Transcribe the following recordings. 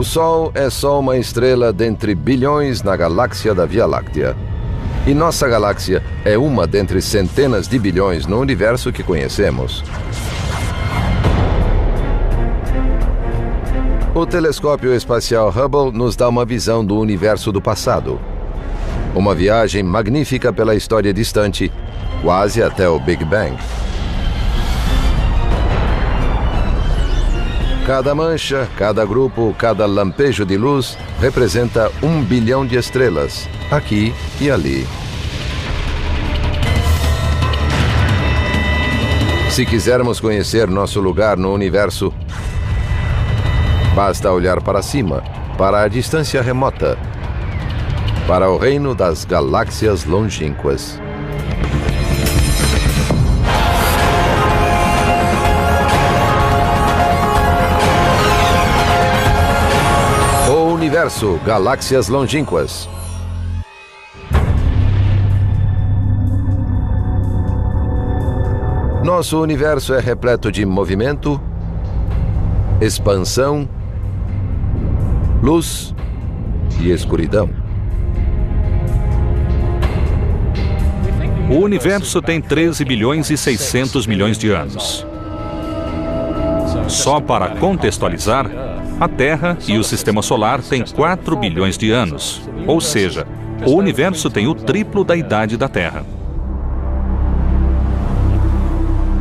O Sol é só uma estrela dentre bilhões na galáxia da Via Láctea. E nossa galáxia é uma dentre centenas de bilhões no universo que conhecemos. O telescópio espacial Hubble nos dá uma visão do universo do passado. Uma viagem magnífica pela história distante, quase até o Big Bang. Cada mancha, cada grupo, cada lampejo de luz representa 1 bilhão de estrelas, aqui e ali. Se quisermos conhecer nosso lugar no universo, basta olhar para cima, para a distância remota, para o reino das galáxias longínquas. O universo, galáxias longínquas. Nosso universo é repleto de movimento, expansão, luz e escuridão. O universo tem 13 bilhões e 600 milhões de anos. Só para contextualizar, a Terra e o Sistema Solar têm 4 bilhões de anos, ou seja, o universo tem o triplo da idade da Terra.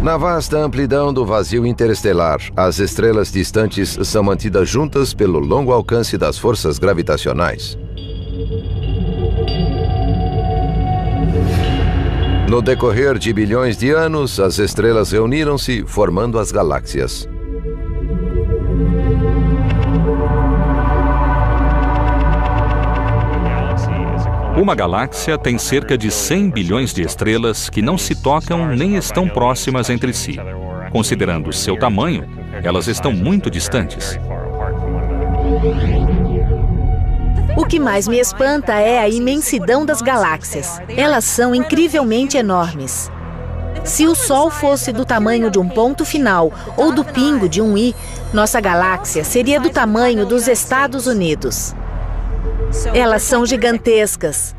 Na vasta amplidão do vazio interestelar, as estrelas distantes são mantidas juntas pelo longo alcance das forças gravitacionais. No decorrer de bilhões de anos, as estrelas reuniram-se, formando as galáxias. Uma galáxia tem cerca de 100 bilhões de estrelas que não se tocam nem estão próximas entre si. Considerando seu tamanho, elas estão muito distantes. O que mais me espanta é a imensidão das galáxias. Elas são incrivelmente enormes. Se o Sol fosse do tamanho de um ponto final ou do pingo de um i, nossa galáxia seria do tamanho dos Estados Unidos. Elas são gigantescas.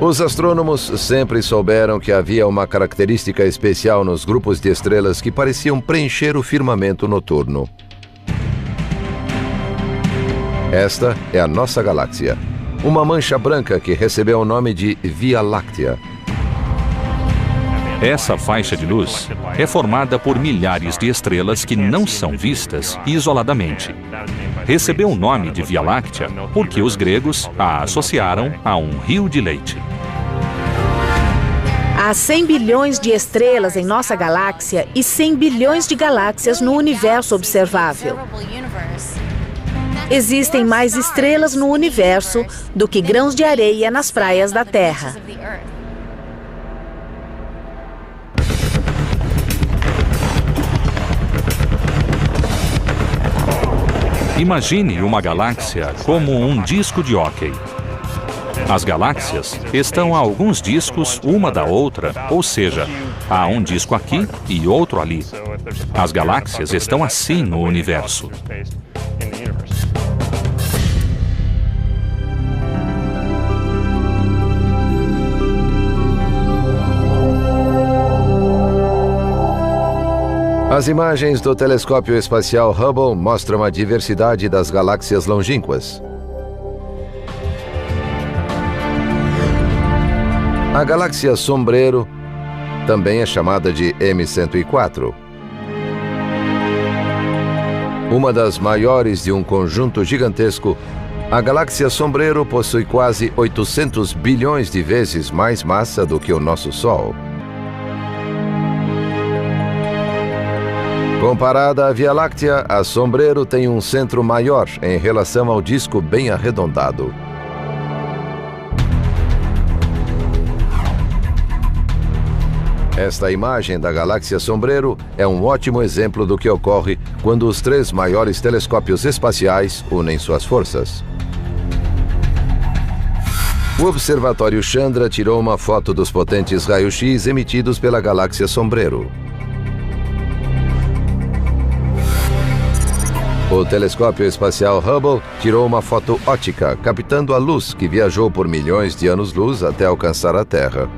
Os astrônomos sempre souberam que havia uma característica especial nos grupos de estrelas que pareciam preencher o firmamento noturno. Esta é a nossa galáxia, uma mancha branca que recebeu o nome de Via Láctea. Essa faixa de luz é formada por milhares de estrelas que não são vistas isoladamente. Recebeu o nome de Via Láctea porque os gregos a associaram a um rio de leite. Há 100 bilhões de estrelas em nossa galáxia e 100 bilhões de galáxias no universo observável. Existem mais estrelas no universo do que grãos de areia nas praias da Terra. Imagine uma galáxia como um disco de hóquei. As galáxias estão a alguns discos uma da outra, ou seja, há um disco aqui e outro ali. As galáxias estão assim no universo. As imagens do telescópio espacial Hubble mostram a diversidade das galáxias longínquas. A galáxia Sombreiro também é chamada de M104. Uma das maiores de um conjunto gigantesco, a galáxia Sombreiro possui quase 800 bilhões de vezes mais massa do que o nosso Sol. Comparada à Via Láctea, a Sombreiro tem um centro maior em relação ao disco bem arredondado. Esta imagem da galáxia Sombreiro é um ótimo exemplo do que ocorre quando os 3 maiores telescópios espaciais unem suas forças. O Observatório Chandra tirou uma foto dos potentes raios-x emitidos pela galáxia Sombreiro. O telescópio espacial Hubble tirou uma foto ótica, captando a luz que viajou por milhões de anos-luz até alcançar a Terra.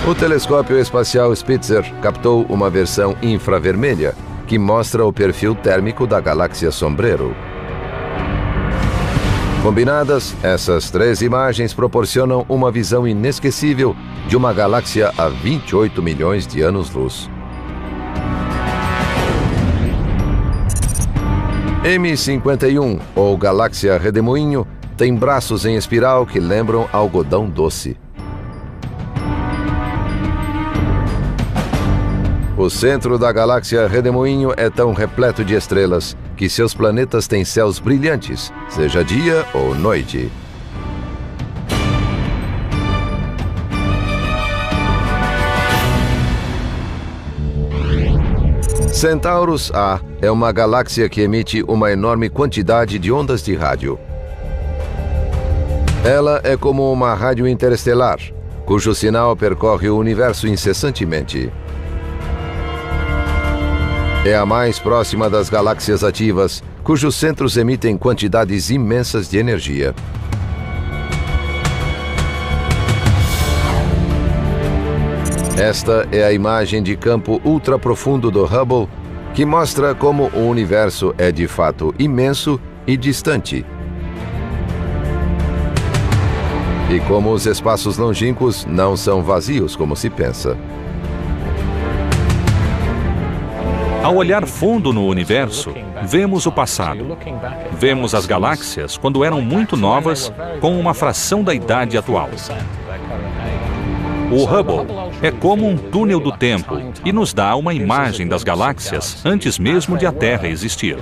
O telescópio espacial Spitzer captou uma versão infravermelha, que mostra o perfil térmico da galáxia Sombreiro. Combinadas, essas três imagens proporcionam uma visão inesquecível de uma galáxia a 28 milhões de anos-luz. M51, ou galáxia Redemoinho, tem braços em espiral que lembram algodão doce. O centro da galáxia Redemoinho é tão repleto de estrelas que seus planetas têm céus brilhantes, seja dia ou noite. Centaurus A é uma galáxia que emite uma enorme quantidade de ondas de rádio. Ela é como uma rádio interestelar, cujo sinal percorre o universo incessantemente. É a mais próxima das galáxias ativas, cujos centros emitem quantidades imensas de energia. Esta é a imagem de campo ultraprofundo do Hubble, que mostra como o universo é de fato imenso e distante. E como os espaços longínquos não são vazios como se pensa. Ao olhar fundo no universo, vemos o passado. Vemos as galáxias quando eram muito novas, com uma fração da idade atual. O Hubble é como um túnel do tempo e nos dá uma imagem das galáxias antes mesmo de a Terra existir.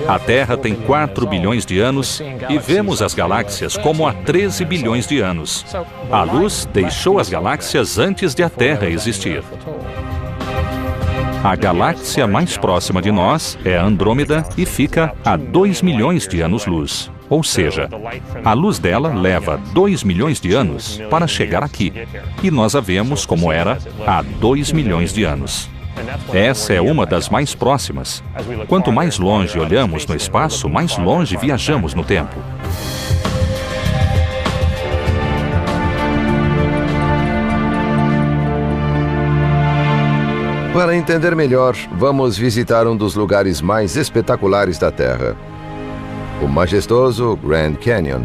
A Terra tem 4 bilhões de anos e vemos as galáxias como há 13 bilhões de anos. A luz deixou as galáxias antes de a Terra existir. A galáxia mais próxima de nós é a Andrômeda e fica a 2 milhões de anos-luz. Ou seja, a luz dela leva 2 milhões de anos para chegar aqui. E nós a vemos como era há 2 milhões de anos. Essa é uma das mais próximas. Quanto mais longe olhamos no espaço, mais longe viajamos no tempo. Para entender melhor, vamos visitar um dos lugares mais espetaculares da Terra, o majestoso Grand Canyon.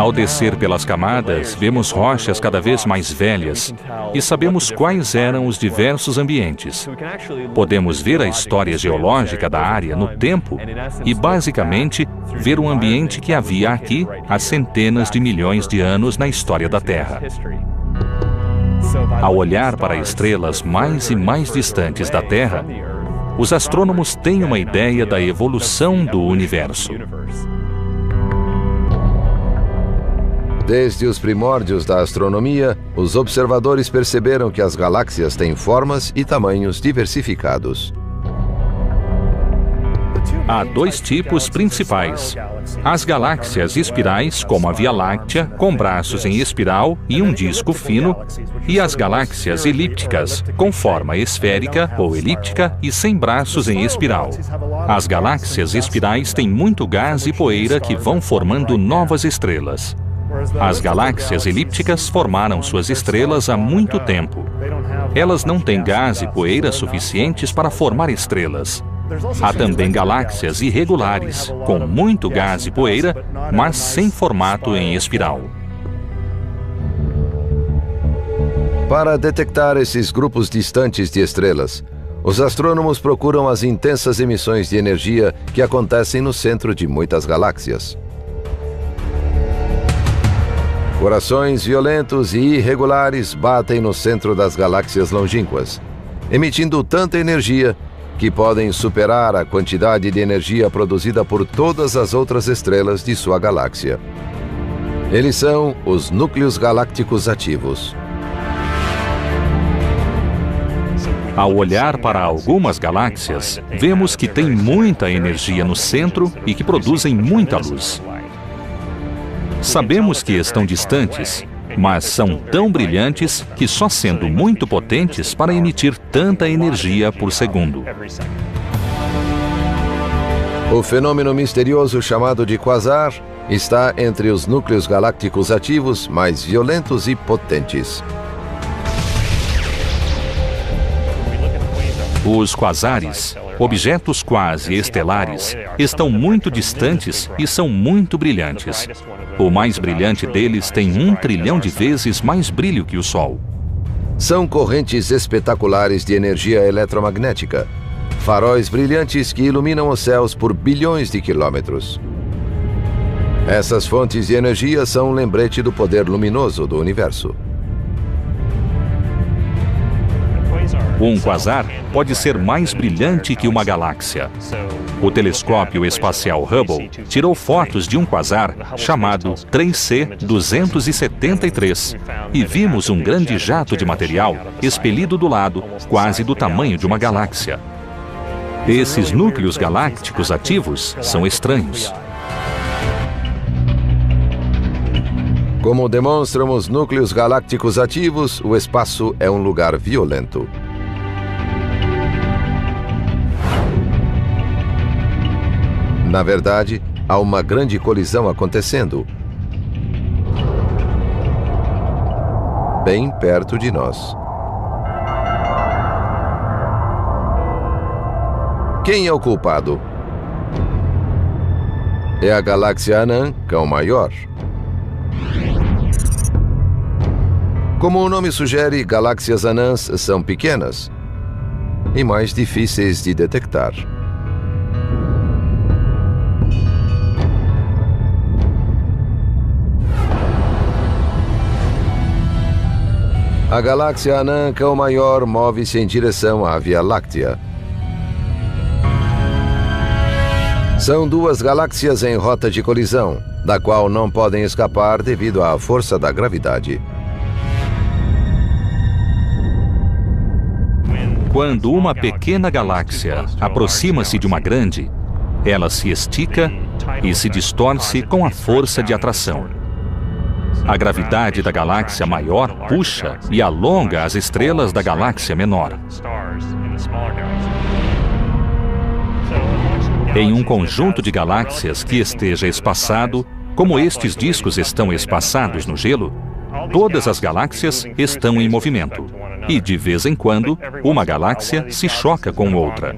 Ao descer pelas camadas, vemos rochas cada vez mais velhas e sabemos quais eram os diversos ambientes. Podemos ver a história geológica da área no tempo e, basicamente, ver um ambiente que havia aqui há centenas de milhões de anos na história da Terra. Ao olhar para estrelas mais e mais distantes da Terra, os astrônomos têm uma ideia da evolução do universo. Desde os primórdios da astronomia, os observadores perceberam que as galáxias têm formas e tamanhos diversificados. Há dois tipos principais: as galáxias espirais, como a Via Láctea, com braços em espiral e um disco fino, e as galáxias elípticas, com forma esférica ou elíptica e sem braços em espiral. As galáxias espirais têm muito gás e poeira que vão formando novas estrelas. As galáxias elípticas formaram suas estrelas há muito tempo. Elas não têm gás e poeira suficientes para formar estrelas. Há também galáxias irregulares, com muito gás e poeira, mas sem formato em espiral. Para detectar esses grupos distantes de estrelas, os astrônomos procuram as intensas emissões de energia que acontecem no centro de muitas galáxias. Corações violentos e irregulares batem no centro das galáxias longínquas, emitindo tanta energia que podem superar a quantidade de energia produzida por todas as outras estrelas de sua galáxia. Eles são os núcleos galácticos ativos. Ao olhar para algumas galáxias, vemos que tem muita energia no centro e que produzem muita luz. Sabemos que estão distantes, mas são tão brilhantes que só sendo muito potentes para emitir tanta energia por segundo. O fenômeno misterioso chamado de quasar está entre os núcleos galácticos ativos mais violentos e potentes. Os quasares, objetos quase estelares, estão muito distantes e são muito brilhantes. O mais brilhante deles tem 1 trilhão de vezes mais brilho que o Sol. São correntes espetaculares de energia eletromagnética, faróis brilhantes que iluminam os céus por bilhões de quilômetros. Essas fontes de energia são um lembrete do poder luminoso do universo. Um quasar pode ser mais brilhante que uma galáxia. O telescópio espacial Hubble tirou fotos de um quasar chamado 3C273 e vimos um grande jato de material expelido do lado, quase do tamanho de uma galáxia. Esses núcleos galácticos ativos são estranhos. Como demonstram os núcleos galácticos ativos, o espaço é um lugar violento. Na verdade, há uma grande colisão acontecendo, bem perto de nós. Quem é o culpado? É a galáxia Anã, Cão Maior. Como o nome sugere, galáxias anãs são pequenas e mais difíceis de detectar. A galáxia Anã Cão Maior move-se em direção à Via Láctea. São 2 galáxias em rota de colisão, da qual não podem escapar devido à força da gravidade. Quando uma pequena galáxia aproxima-se de uma grande, ela se estica e se distorce com a força de atração. A gravidade da galáxia maior puxa e alonga as estrelas da galáxia menor. Em um conjunto de galáxias que esteja espaçado, como estes discos estão espaçados no gelo, todas as galáxias estão em movimento. E, de vez em quando, uma galáxia se choca com outra.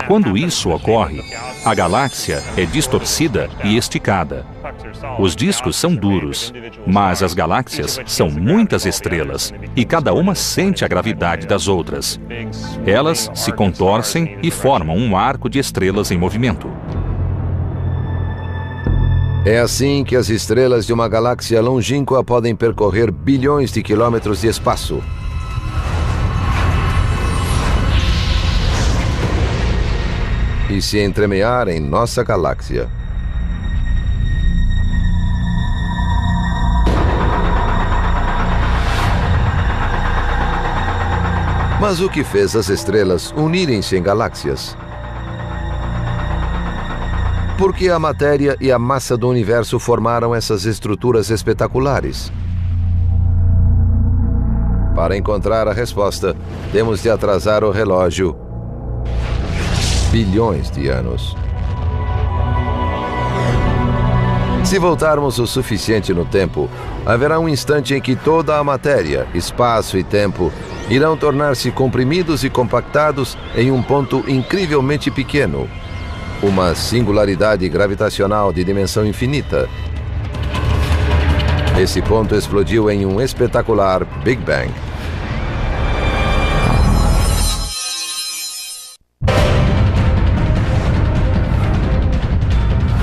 Quando isso ocorre, a galáxia é distorcida e esticada. Os discos são duros, mas as galáxias são muitas estrelas e cada uma sente a gravidade das outras. Elas se contorcem e formam um arco de estrelas em movimento. É assim que as estrelas de uma galáxia longínqua podem percorrer bilhões de quilômetros de espaço. E se entremear em nossa galáxia. Mas o que fez as estrelas unirem-se em galáxias? Porque a matéria e a massa do universo formaram essas estruturas espetaculares. Para encontrar a resposta, temos de atrasar o relógio bilhões de anos. Se voltarmos o suficiente no tempo, haverá um instante em que toda a matéria, espaço e tempo irão tornar-se comprimidos e compactados em um ponto incrivelmente pequeno, uma singularidade gravitacional de dimensão infinita. Esse ponto explodiu em um espetacular Big Bang.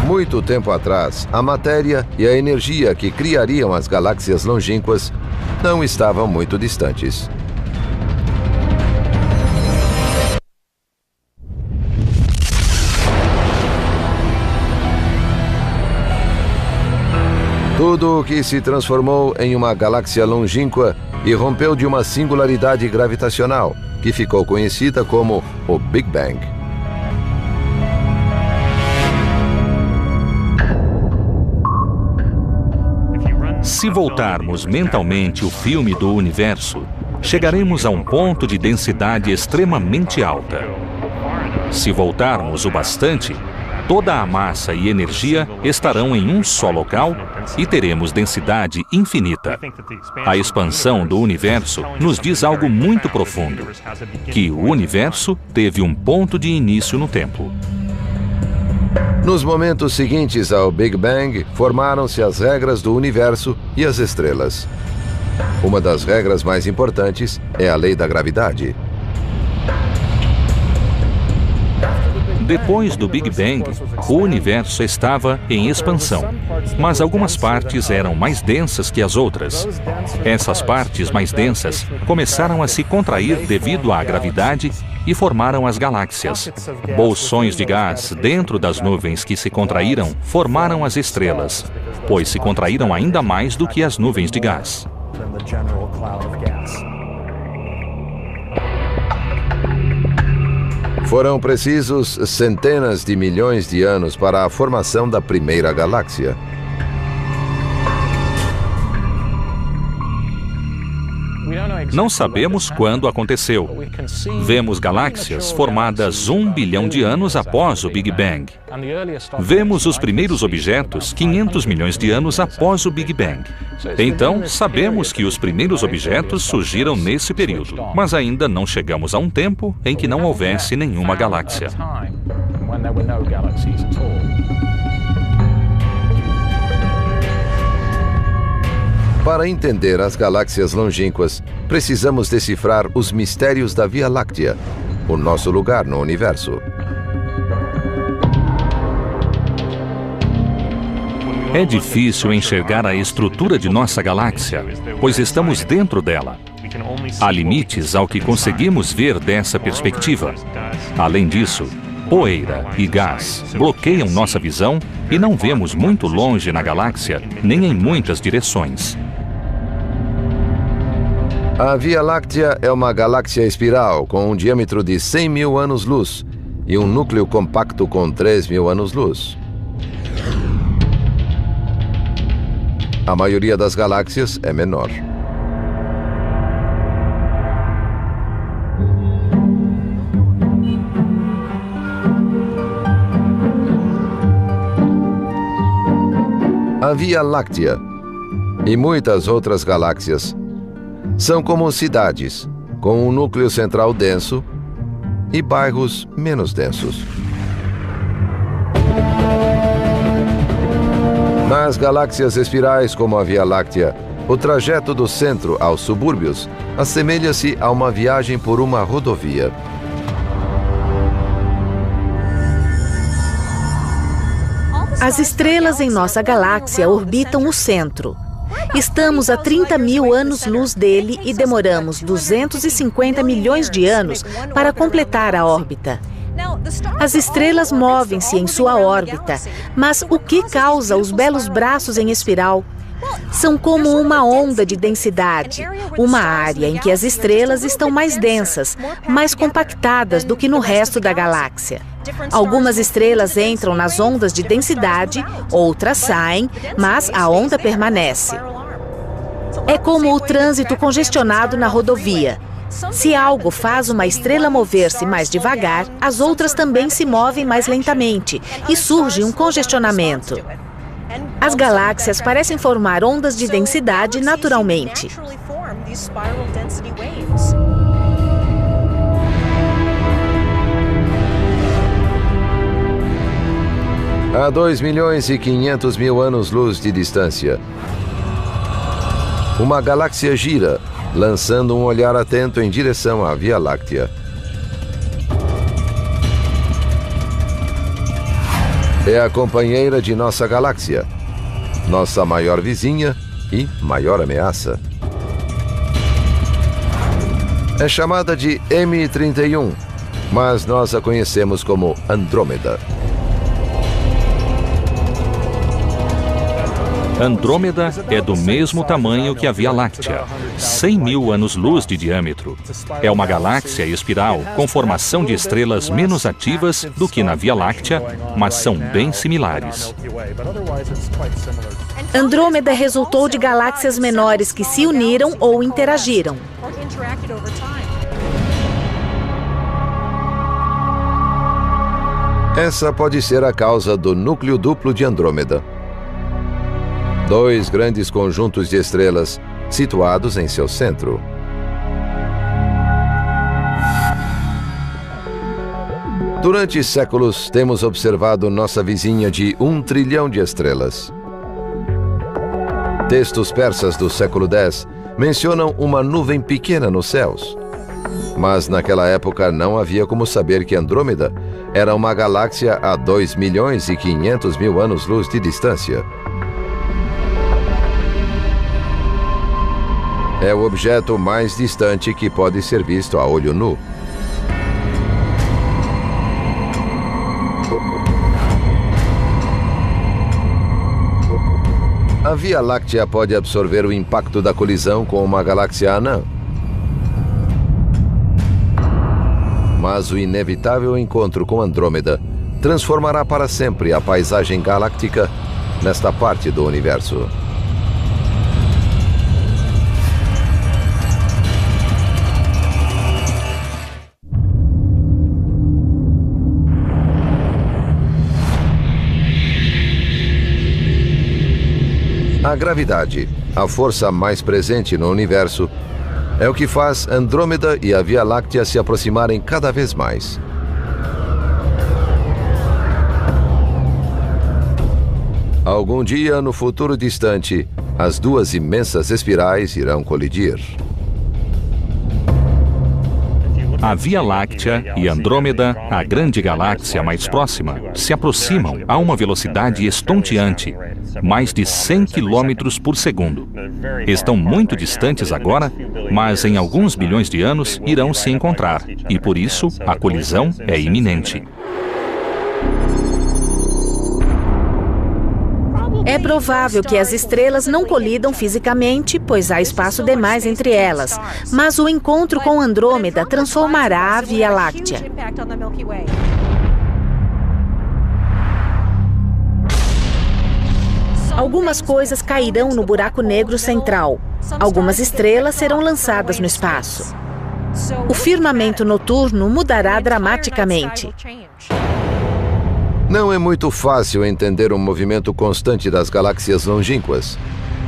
Muito tempo atrás, a matéria e a energia que criariam as galáxias longínquas não estavam muito distantes. Tudo o que se transformou em uma galáxia longínqua e rompeu de uma singularidade gravitacional, que ficou conhecida como o Big Bang. Se voltarmos mentalmente o filme do universo, chegaremos a um ponto de densidade extremamente alta. Se voltarmos o bastante, toda a massa e energia estarão em um só local e teremos densidade infinita. A expansão do universo nos diz algo muito profundo, que o universo teve um ponto de início no tempo. Nos momentos seguintes ao Big Bang, formaram-se as regras do universo e as estrelas. Uma das regras mais importantes é a lei da gravidade. Depois do Big Bang, o universo estava em expansão, mas algumas partes eram mais densas que as outras. Essas partes mais densas começaram a se contrair devido à gravidade e formaram as galáxias. Bolsões de gás dentro das nuvens que se contraíram formaram as estrelas, pois se contraíram ainda mais do que as nuvens de gás. Foram precisos centenas de milhões de anos para a formação da primeira galáxia. Não sabemos quando aconteceu. Vemos galáxias formadas 1 bilhão de anos após o Big Bang. Vemos os primeiros objetos 500 milhões de anos após o Big Bang. Então, sabemos que os primeiros objetos surgiram nesse período, mas ainda não chegamos a um tempo em que não houvesse nenhuma galáxia. Para entender as galáxias longínquas, precisamos decifrar os mistérios da Via Láctea, o nosso lugar no universo. É difícil enxergar a estrutura de nossa galáxia, pois estamos dentro dela. Há limites ao que conseguimos ver dessa perspectiva. Além disso, poeira e gás bloqueiam nossa visão e não vemos muito longe na galáxia, nem em muitas direções. A Via Láctea é uma galáxia espiral com um diâmetro de 100 mil anos-luz e um núcleo compacto com 3 mil anos-luz. A maioria das galáxias é menor. A Via Láctea e muitas outras galáxias são como cidades, com um núcleo central denso e bairros menos densos. Nas galáxias espirais como a Via Láctea, o trajeto do centro aos subúrbios assemelha-se a uma viagem por uma rodovia. As estrelas em nossa galáxia orbitam o centro. Estamos a 30 mil anos-luz dele e demoramos 250 milhões de anos para completar a órbita. As estrelas movem-se em sua órbita, mas o que causa os belos braços em espiral? São como uma onda de densidade, uma área em que as estrelas estão mais densas, mais compactadas do que no resto da galáxia. Algumas estrelas entram nas ondas de densidade, outras saem, mas a onda permanece. É como o trânsito congestionado na rodovia. Se algo faz uma estrela mover-se mais devagar, as outras também se movem mais lentamente e surge um congestionamento. As galáxias parecem formar ondas de densidade naturalmente. A 2 milhões e 500 mil anos-luz de distância, uma galáxia gira, lançando um olhar atento em direção à Via Láctea. É a companheira de nossa galáxia, nossa maior vizinha e maior ameaça. É chamada de M31, mas nós a conhecemos como Andrômeda. Andrômeda é do mesmo tamanho que a Via Láctea, 100.000 anos-luz de diâmetro. É uma galáxia espiral com formação de estrelas menos ativas do que na Via Láctea, mas são bem similares. Andrômeda resultou de galáxias menores que se uniram ou interagiram. Essa pode ser a causa do núcleo duplo de Andrômeda. 2 grandes conjuntos de estrelas situados em seu centro. Durante séculos, temos observado nossa vizinha de 1 trilhão de estrelas. Textos persas do século X mencionam uma nuvem pequena nos céus. Mas naquela época não havia como saber que Andrômeda era uma galáxia a 2.500.000 anos-luz de distância. É o objeto mais distante que pode ser visto a olho nu. A Via Láctea pode absorver o impacto da colisão com uma galáxia anã. Mas o inevitável encontro com Andrômeda transformará para sempre a paisagem galáctica nesta parte do universo. A gravidade, a força mais presente no universo, é o que faz Andrômeda e a Via Láctea se aproximarem cada vez mais. Algum dia, no futuro distante, as 2 imensas espirais irão colidir. A Via Láctea e Andrômeda, a grande galáxia mais próxima, se aproximam a uma velocidade estonteante, mais de 100 km por segundo. Estão muito distantes agora, mas em alguns bilhões de anos irão se encontrar, e por isso a colisão é iminente. É provável que as estrelas não colidam fisicamente, pois há espaço demais entre elas, mas o encontro com Andrômeda transformará a Via Láctea. Algumas coisas cairão no buraco negro central. Algumas estrelas serão lançadas no espaço. O firmamento noturno mudará dramaticamente. Não é muito fácil entender o movimento constante das galáxias longínquas,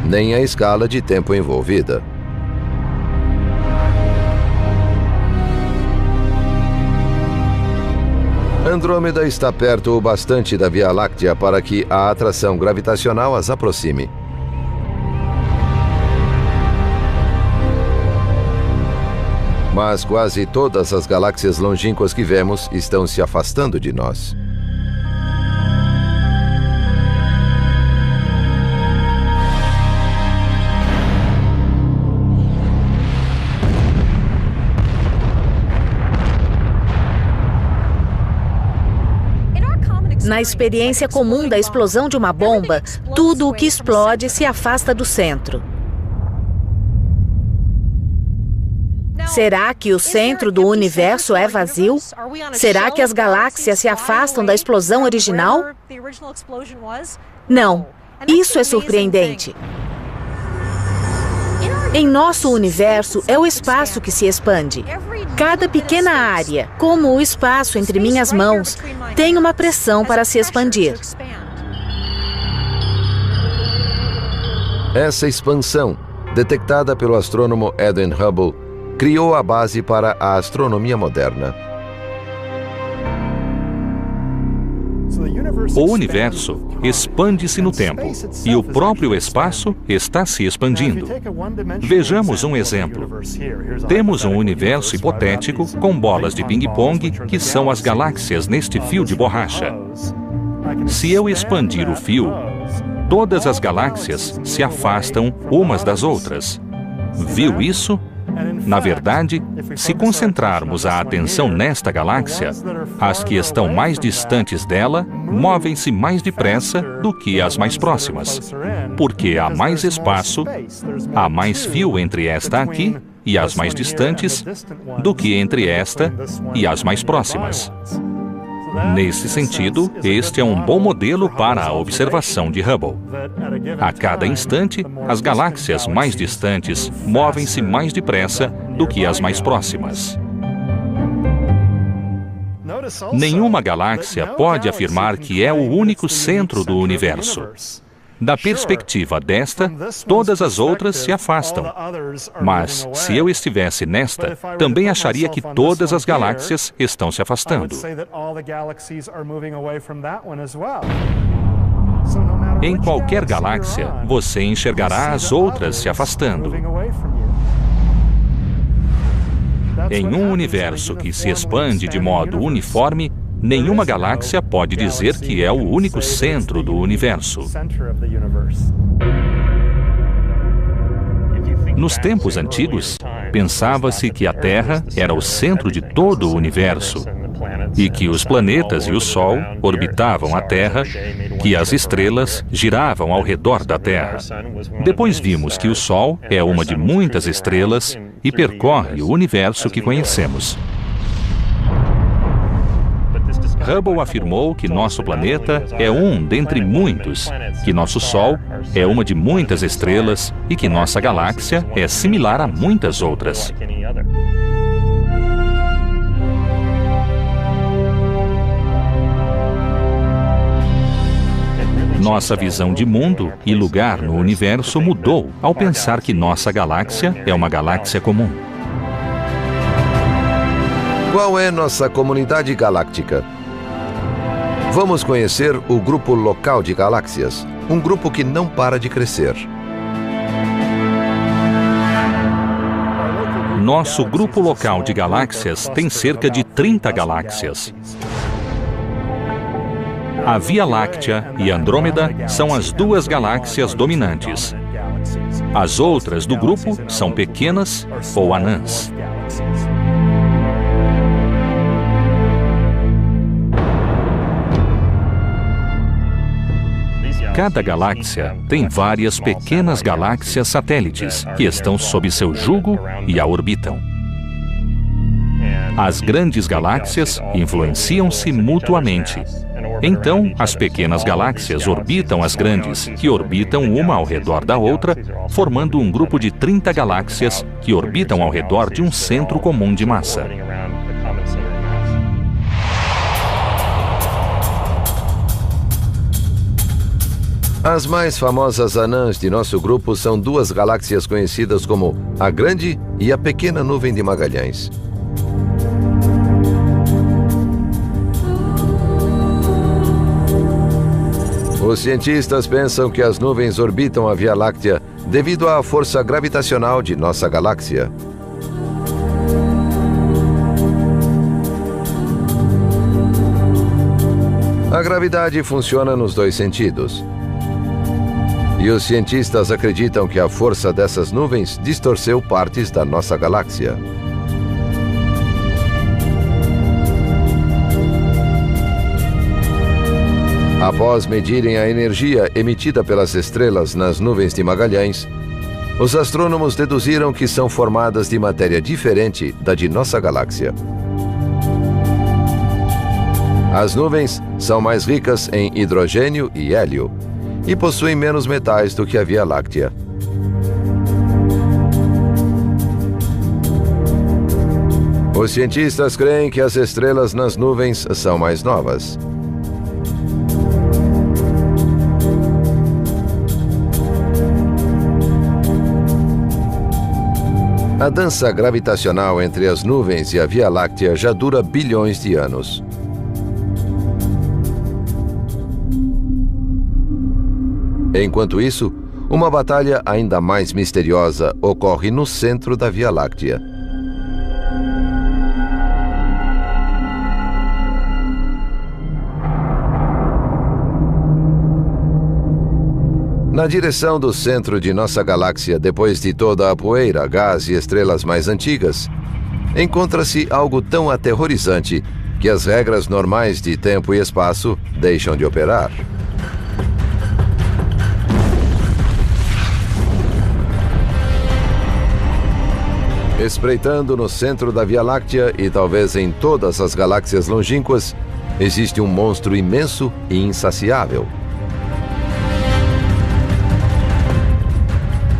nem a escala de tempo envolvida. Andrômeda está perto o bastante da Via Láctea para que a atração gravitacional as aproxime. Mas quase todas as galáxias longínquas que vemos estão se afastando de nós. Na experiência comum da explosão de uma bomba, tudo o que explode se afasta do centro. Será que o centro do universo é vazio? Será que as galáxias se afastam da explosão original? Não. Isso é surpreendente. Em nosso universo, é o espaço que se expande. Cada pequena área, como o espaço entre minhas mãos, tem uma pressão para se expandir. Essa expansão, detectada pelo astrônomo Edwin Hubble, criou a base para a astronomia moderna. O universo expande-se no tempo e o próprio espaço está se expandindo. Vejamos um exemplo. Temos um universo hipotético com bolas de ping-pong que são as galáxias neste fio de borracha. Se eu expandir o fio, todas as galáxias se afastam umas das outras. Viu isso? Na verdade, se concentrarmos a atenção nesta galáxia, as que estão mais distantes dela movem-se mais depressa do que as mais próximas, porque há mais espaço, há mais fio entre esta aqui e as mais distantes do que entre esta e as mais próximas. Nesse sentido, este é um bom modelo para a observação de Hubble. A cada instante, as galáxias mais distantes movem-se mais depressa do que as mais próximas. Nenhuma galáxia pode afirmar que é o único centro do universo. Da perspectiva desta, todas as outras se afastam. Mas, se eu estivesse nesta, também acharia que todas as galáxias estão se afastando. Em qualquer galáxia, você enxergará as outras se afastando. Em um universo que se expande de modo uniforme, nenhuma galáxia pode dizer que é o único centro do universo. Nos tempos antigos, pensava-se que a Terra era o centro de todo o universo e que os planetas e o Sol orbitavam a Terra, que as estrelas giravam ao redor da Terra. Depois vimos que o Sol é uma de muitas estrelas e percorre o universo que conhecemos. Hubble afirmou que nosso planeta é um dentre muitos, que nosso Sol é uma de muitas estrelas e que nossa galáxia é similar a muitas outras. Nossa visão de mundo e lugar no universo mudou ao pensar que nossa galáxia é uma galáxia comum. Qual é nossa comunidade galáctica? Vamos conhecer o grupo local de galáxias, um grupo que não para de crescer. Nosso grupo local de galáxias tem cerca de 30 galáxias. A Via Láctea e Andrômeda são as duas galáxias dominantes. As outras do grupo são pequenas ou anãs. Cada galáxia tem várias pequenas galáxias satélites que estão sob seu jugo e a orbitam. As grandes galáxias influenciam-se mutuamente. Então, as pequenas galáxias orbitam as grandes, que orbitam uma ao redor da outra, formando um grupo de 30 galáxias que orbitam ao redor de um centro comum de massa. As mais famosas anãs de nosso grupo são duas galáxias conhecidas como a Grande e a Pequena Nuvem de Magalhães. Os cientistas pensam que as nuvens orbitam a Via Láctea devido à força gravitacional de nossa galáxia. A gravidade funciona nos dois sentidos. E os cientistas acreditam que a força dessas nuvens distorceu partes da nossa galáxia. Após medirem a energia emitida pelas estrelas nas nuvens de Magalhães, os astrônomos deduziram que são formadas de matéria diferente da de nossa galáxia. As nuvens são mais ricas em hidrogênio e hélio e possuem menos metais do que a Via Láctea. Os cientistas creem que as estrelas nas nuvens são mais novas. A dança gravitacional entre as nuvens e a Via Láctea já dura bilhões de anos. Enquanto isso, uma batalha ainda mais misteriosa ocorre no centro da Via Láctea. Na direção do centro de nossa galáxia, depois de toda a poeira, gás e estrelas mais antigas, encontra-se algo tão aterrorizante que as regras normais de tempo e espaço deixam de operar. Espreitando no centro da Via Láctea e talvez em todas as galáxias longínquas, existe um monstro imenso e insaciável,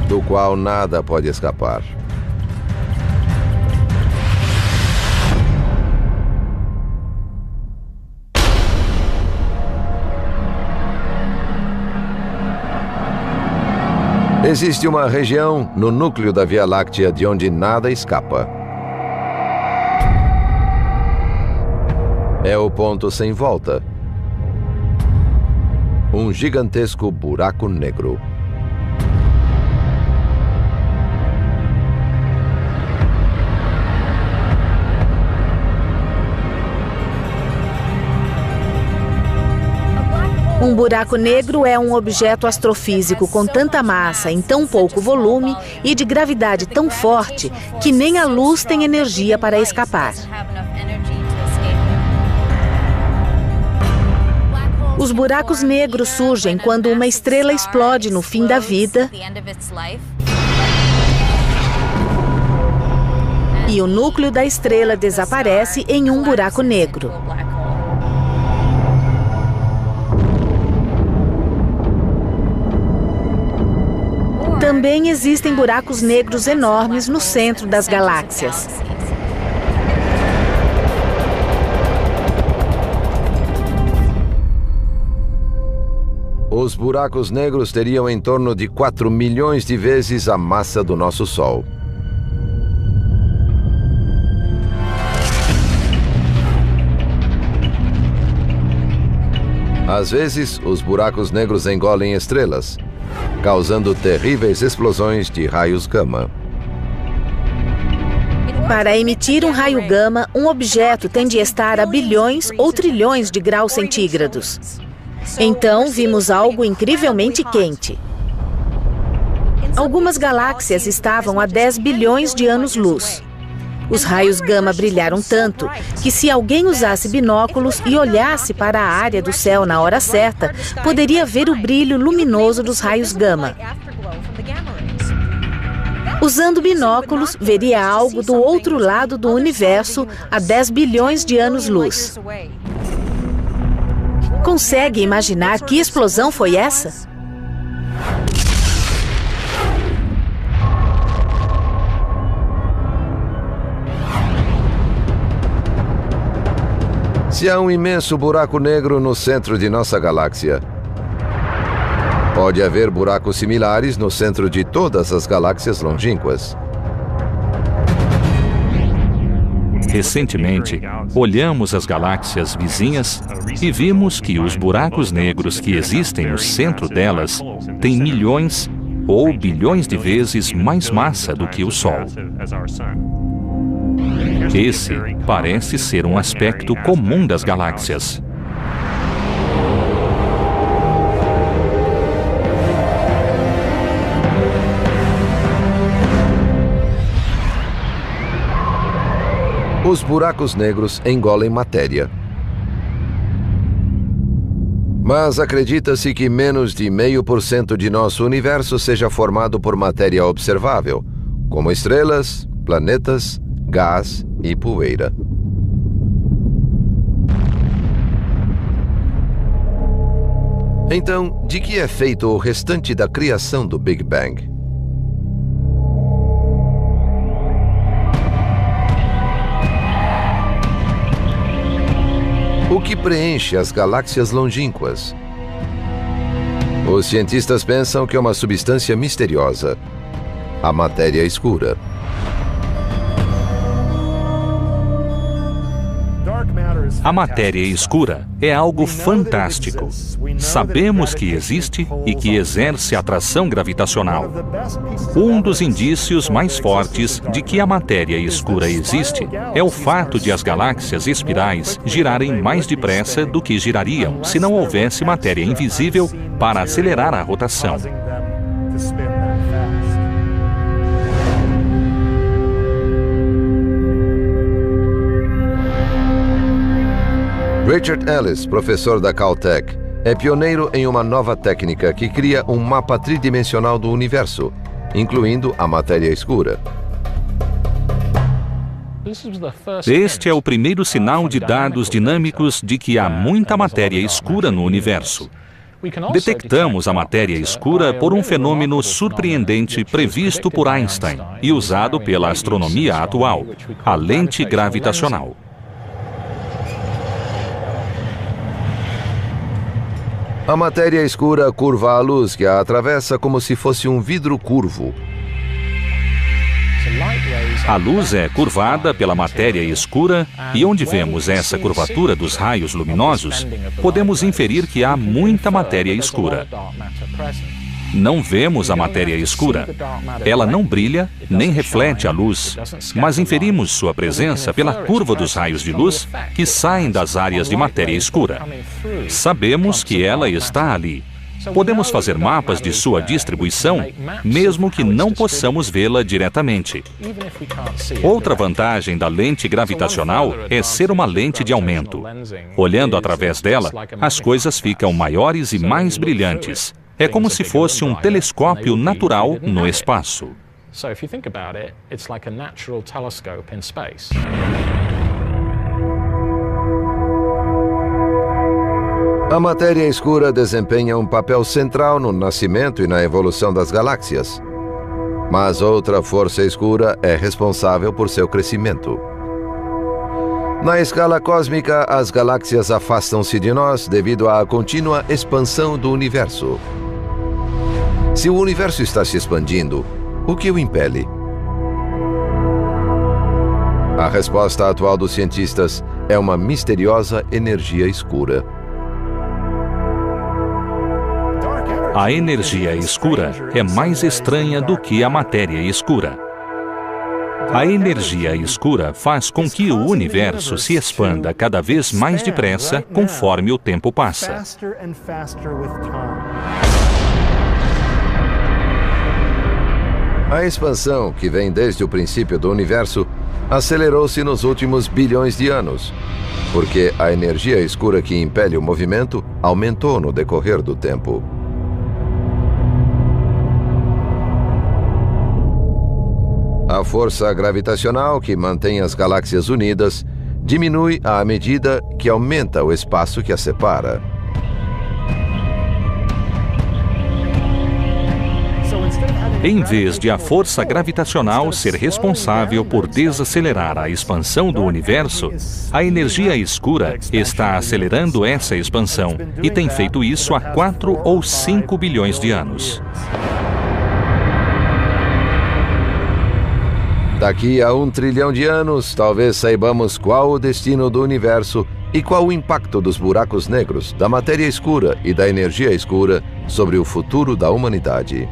do qual nada pode escapar. Existe uma região no núcleo da Via Láctea de onde nada escapa. É o ponto sem volta. Um gigantesco buraco negro. Um buraco negro é um objeto astrofísico com tanta massa em tão pouco volume e de gravidade tão forte que nem a luz tem energia para escapar. Os buracos negros surgem quando uma estrela explode no fim da vida e o núcleo da estrela desaparece em um buraco negro. Também existem buracos negros enormes no centro das galáxias. Os buracos negros teriam em torno de 4 milhões de vezes a massa do nosso Sol. Às vezes, os buracos negros engolem estrelas, causando terríveis explosões de raios gama. Para emitir um raio gama, um objeto tem de estar a bilhões ou trilhões de graus centígrados. Então, vimos algo incrivelmente quente. Algumas galáxias estavam a 10 bilhões de anos-luz. Os raios gama brilharam tanto que, se alguém usasse binóculos e olhasse para a área do céu na hora certa, poderia ver o brilho luminoso dos raios gama. Usando binóculos, veria algo do outro lado do universo a 10 bilhões de anos-luz. Consegue imaginar que explosão foi essa? Se há um imenso buraco negro no centro de nossa galáxia, pode haver buracos similares no centro de todas as galáxias longínquas. Recentemente, olhamos as galáxias vizinhas e vimos que os buracos negros que existem no centro delas têm milhões ou bilhões de vezes mais massa do que o Sol. Esse parece ser um aspecto comum das galáxias. Os buracos negros engolem matéria. Mas acredita-se que menos de 0,5% de nosso universo seja formado por matéria observável, como estrelas, planetas, gás e poeira. Então, de que é feito o restante da criação do Big Bang? O que preenche as galáxias longínquas? Os cientistas pensam que é uma substância misteriosa, a matéria escura. A matéria escura é algo fantástico. Sabemos que existe e que exerce atração gravitacional. Um dos indícios mais fortes de que a matéria escura existe é o fato de as galáxias espirais girarem mais depressa do que girariam se não houvesse matéria invisível para acelerar a rotação. Richard Ellis, professor da Caltech, é pioneiro em uma nova técnica que cria um mapa tridimensional do universo, incluindo a matéria escura. Este é o primeiro sinal de dados dinâmicos de que há muita matéria escura no universo. Detectamos a matéria escura por um fenômeno surpreendente previsto por Einstein e usado pela astronomia atual, a lente gravitacional. A matéria escura curva a luz que a atravessa como se fosse um vidro curvo. A luz é curvada pela matéria escura e onde vemos essa curvatura dos raios luminosos, podemos inferir que há muita matéria escura. Não vemos a matéria escura. Ela não brilha nem reflete a luz, mas inferimos sua presença pela curva dos raios de luz que saem das áreas de matéria escura. Sabemos que ela está ali. Podemos fazer mapas de sua distribuição, mesmo que não possamos vê-la diretamente. Outra vantagem da lente gravitacional é ser uma lente de aumento. Olhando através dela, as coisas ficam maiores e mais brilhantes. É como se fosse um telescópio natural no espaço. A matéria escura desempenha um papel central no nascimento e na evolução das galáxias. Mas outra força escura é responsável por seu crescimento. Na escala cósmica, as galáxias afastam-se de nós devido à contínua expansão do universo. Se o universo está se expandindo, o que o impele? A resposta atual dos cientistas é uma misteriosa energia escura. A energia escura é mais estranha do que a matéria escura. A energia escura faz com que o universo se expanda cada vez mais depressa conforme o tempo passa. A expansão, que vem desde o princípio do universo, acelerou-se nos últimos bilhões de anos, porque a energia escura que impele o movimento aumentou no decorrer do tempo. A força gravitacional que mantém as galáxias unidas diminui à medida que aumenta o espaço que as separa. Em vez de a força gravitacional ser responsável por desacelerar a expansão do universo, a energia escura está acelerando essa expansão e tem feito isso há 4 ou 5 bilhões de anos. Daqui a 1 trilhão de anos, talvez saibamos qual o destino do universo e qual o impacto dos buracos negros, da matéria escura e da energia escura sobre o futuro da humanidade.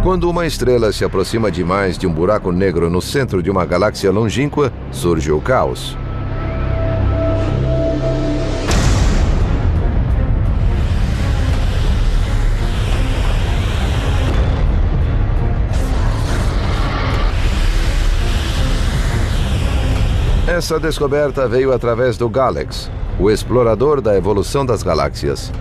Quando uma estrela se aproxima demais de um buraco negro no centro de uma galáxia longínqua, surge o caos. Essa descoberta veio através do Galax, o explorador da evolução das galáxias.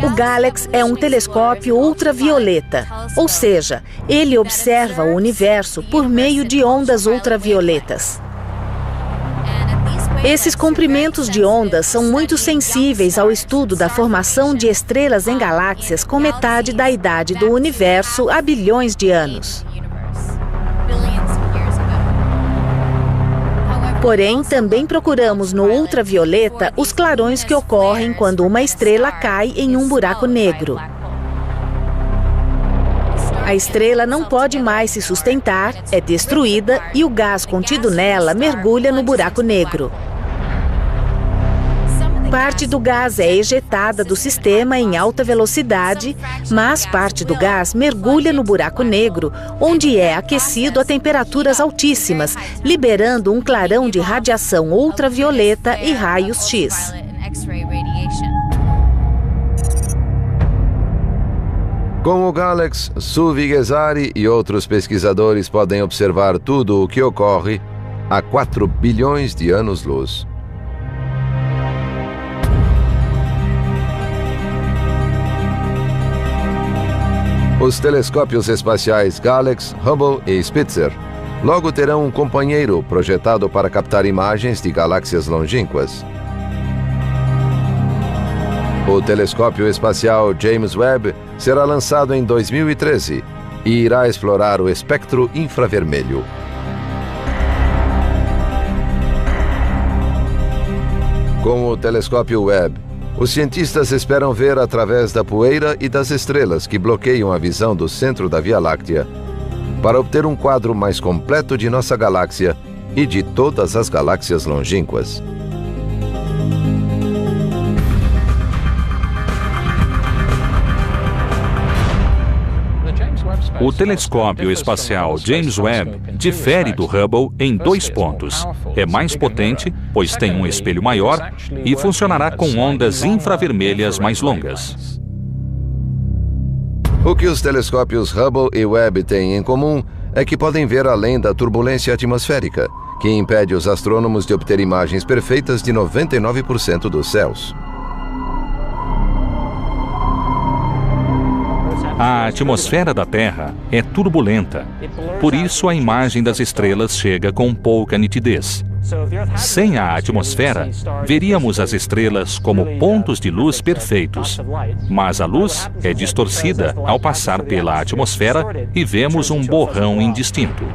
O Galax é um telescópio ultravioleta, ou seja, ele observa o universo por meio de ondas ultravioletas. Esses comprimentos de ondas são muito sensíveis ao estudo da formação de estrelas em galáxias com metade da idade do universo há bilhões de anos. Porém, também procuramos no ultravioleta os clarões que ocorrem quando uma estrela cai em um buraco negro. A estrela não pode mais se sustentar, é destruída e o gás contido nela mergulha no buraco negro. Parte do gás é ejetada do sistema em alta velocidade, mas parte do gás mergulha no buraco negro, onde é aquecido a temperaturas altíssimas, liberando um clarão de radiação ultravioleta e raios X. Com o Galax, Suvi Ghezari e outros pesquisadores podem observar tudo o que ocorre a 4 bilhões de anos-luz. Os telescópios espaciais Galax, Hubble e Spitzer logo terão um companheiro projetado para captar imagens de galáxias longínquas. O telescópio espacial James Webb será lançado em 2013 e irá explorar o espectro infravermelho. Com o telescópio Webb, os cientistas esperam ver através da poeira e das estrelas que bloqueiam a visão do centro da Via Láctea, para obter um quadro mais completo de nossa galáxia e de todas as galáxias longínquas. O telescópio espacial James Webb difere do Hubble em 2 pontos. É mais potente, pois tem um espelho maior e funcionará com ondas infravermelhas mais longas. O que os telescópios Hubble e Webb têm em comum é que podem ver além da turbulência atmosférica, que impede os astrônomos de obter imagens perfeitas de 99% dos céus. A atmosfera da Terra é turbulenta, por isso a imagem das estrelas chega com pouca nitidez. Sem a atmosfera, veríamos as estrelas como pontos de luz perfeitos, mas a luz é distorcida ao passar pela atmosfera e vemos um borrão indistinto.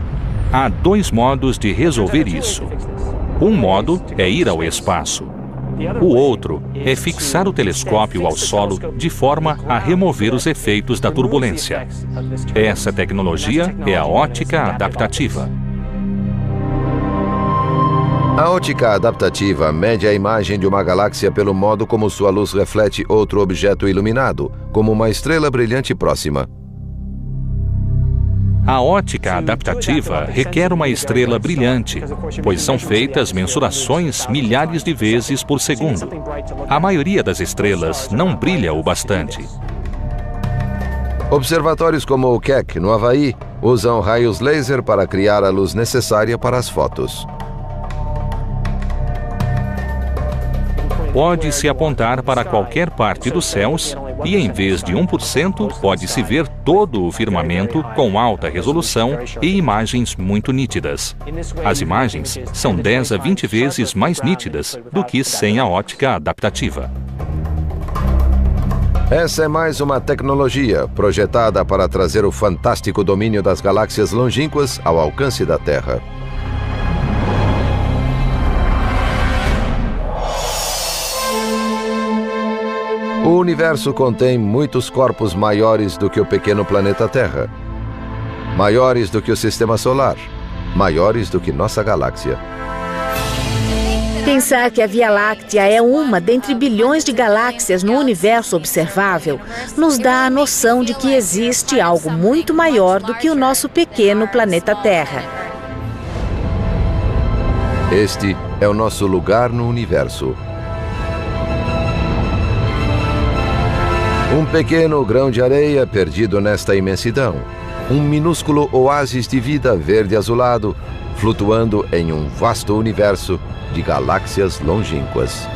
Há 2 modos de resolver isso. Um modo é ir ao espaço. O outro é fixar o telescópio ao solo de forma a remover os efeitos da turbulência. Essa tecnologia é a ótica adaptativa. A ótica adaptativa mede a imagem de uma galáxia pelo modo como sua luz reflete outro objeto iluminado, como uma estrela brilhante próxima. A ótica adaptativa requer uma estrela brilhante, pois são feitas mensurações milhares de vezes por segundo. A maioria das estrelas não brilha o bastante. Observatórios como o Keck, no Havaí, usam raios laser para criar a luz necessária para as fotos. Pode-se apontar para qualquer parte dos céus e, em vez de 1%, pode-se ver todo o firmamento com alta resolução e imagens muito nítidas. As imagens são 10 a 20 vezes mais nítidas do que sem a ótica adaptativa. Essa é mais uma tecnologia projetada para trazer o fantástico domínio das galáxias longínquas ao alcance da Terra. O universo contém muitos corpos maiores do que o pequeno planeta Terra, maiores do que o Sistema Solar, maiores do que nossa galáxia. Pensar que a Via Láctea é uma dentre bilhões de galáxias no universo observável nos dá a noção de que existe algo muito maior do que o nosso pequeno planeta Terra. Este é o nosso lugar no universo. Um pequeno grão de areia perdido nesta imensidão. Um minúsculo oásis de vida verde-azulado, flutuando em um vasto universo de galáxias longínquas.